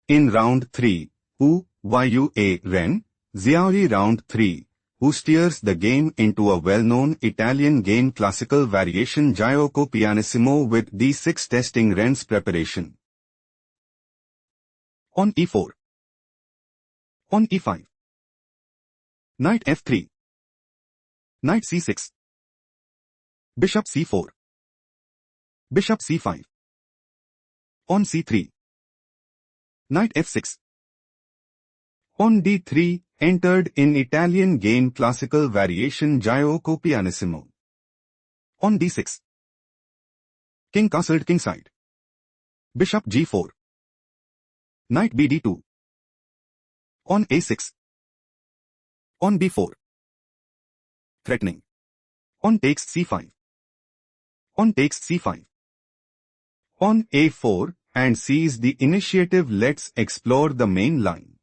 In round 3, Yua Ren, Xiaoyi round 3, who steers the game into a well-known Italian game classical variation Gioco pianissimo with d6 testing Ren's preparation. On e4. On e5. Knight f3. Knight c6. Bishop c4. Bishop c5. On c3. Knight f6. On d3, entered in Italian game classical variation Gioco pianissimo. On d6. King castled kingside. Bishop g4. Knight bd2. On a6. On b4. Threatening. On takes c5. On takes c5. On a4 and seize the initiative. Let's explore the main line.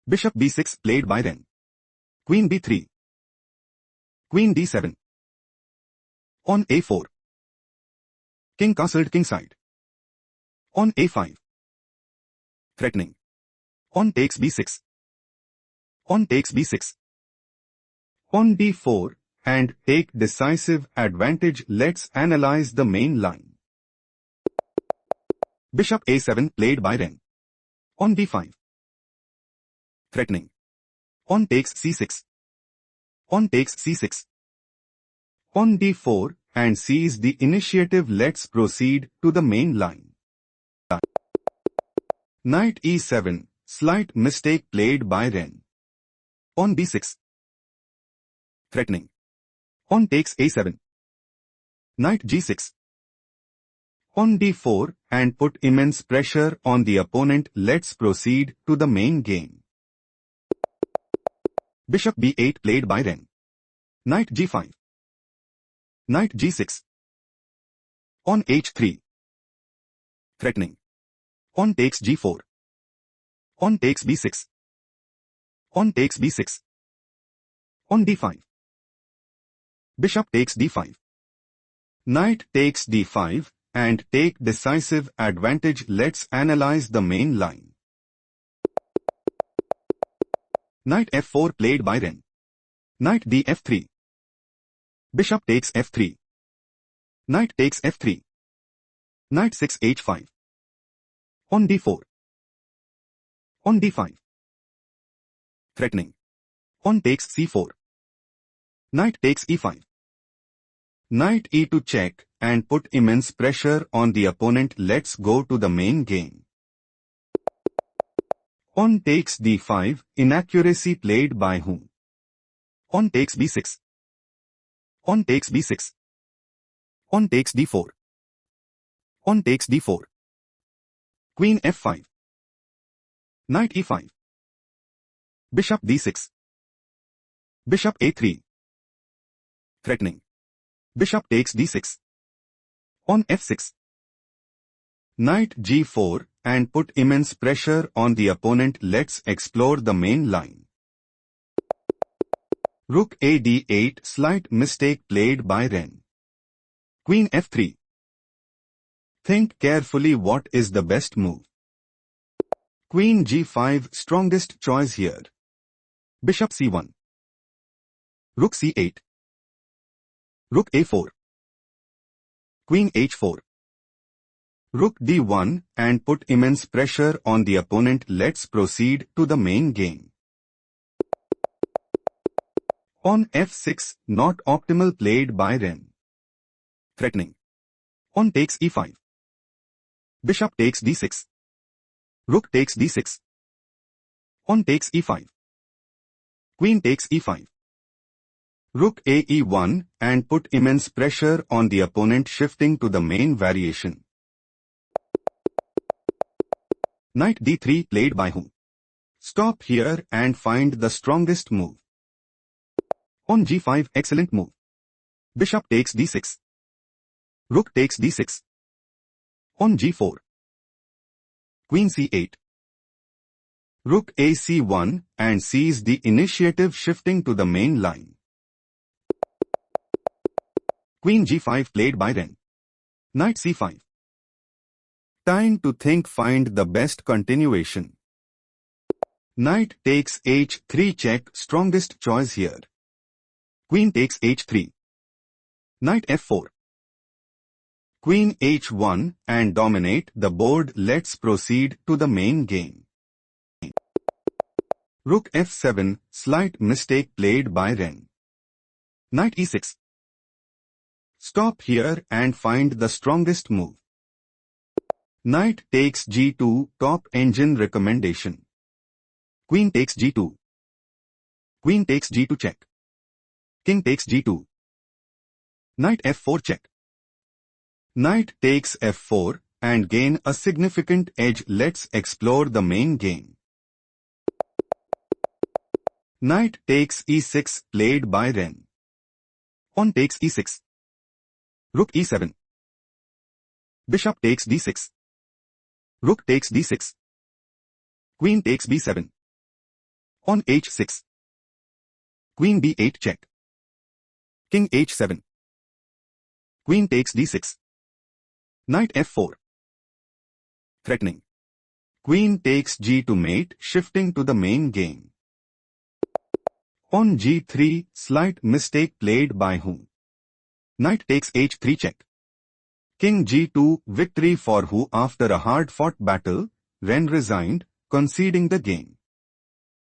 Bishop b6 played by Ren. Queen b3. Queen d7. On a4. King castled kingside. On a5. Threatening. On takes b6. On takes b6. On d4 and take decisive advantage. Let's analyze the main line. Bishop a7 played by Ren. On d5. Threatening. On takes c6. On takes c6. On d4 and seize the initiative. Let's proceed to the main line. Knight e7, slight mistake played by Ren. On b6. Threatening. On takes a7. Knight g6. On d4 and put immense pressure on the opponent. Let's proceed to the main game. Bishop b8 played by Ren. Knight g5. Knight g6. On h3. Threatening. On takes g4. On takes b6. On takes b6. On d5. Bishop takes d5. Knight takes d5 and take decisive advantage. Let's analyze the main line. Knight f4 played by Ren. Knight df3. Bishop takes f3. Knight takes f3. Knight 6 h5. On d4. On d5. Threatening. On takes c4. Knight takes e5. Knight e2 check and put immense pressure on the opponent. Let's go to the main game. On takes d5, inaccuracy played by whom? On takes b6. On takes b6. On takes d4. On takes d4. Queen f5. Knight e5. Bishop d6. Bishop a3. Threatening. Bishop takes d6. On f6. Knight g4 and put immense pressure on the opponent. Let's explore the main line. Rook a d8, slight mistake played by Ren. Queen f3. Think carefully what is the best move. Queen g5, strongest choice here. Bishop c1. Rook c8. Rook a4. Queen h4. Rook d1 and put immense pressure on the opponent. Let's proceed to the main game. On f6, not optimal played by Ren. Threatening. On takes e5. Bishop takes d6. Rook takes d6. On takes e5. Queen takes e5. Rook a e1 and put immense pressure on the opponent, shifting to the main variation. Knight d3 played by whom? Stop here and find the strongest move. On g5, excellent move. Bishop takes d6. Rook takes d6. On g4. Queen c8. Rook a c1 and seize the initiative, shifting to the main line. Queen g5 played by Ren. Knight c5. Time to think, find the best continuation. Knight takes h3 check, strongest choice here. Queen takes h3. Knight f4. Queen h1 and dominate the board. Let's proceed to the main game. Rook f7, slight mistake played by Ren. Knight e6. Stop here and find the strongest move. Knight takes g2, top engine recommendation. Queen takes g2. Queen takes g2 check. King takes g2. Knight f4 check. Knight takes f4 and gain a significant edge. Let's explore the main game. Knight takes e6 played by Ren. Pawn takes e6. Rook e7. Bishop takes d6. Rook takes d6. Queen takes b7. Pawn h6. Queen b8 check. King h7. Queen takes d6. Knight f4. Threatening. Queen takes g to mate, shifting to the main game. Pawn g3, slight mistake played by who? Knight takes h3 check. King g2, victory for who? After a hard-fought battle, Ren resigned, conceding the game.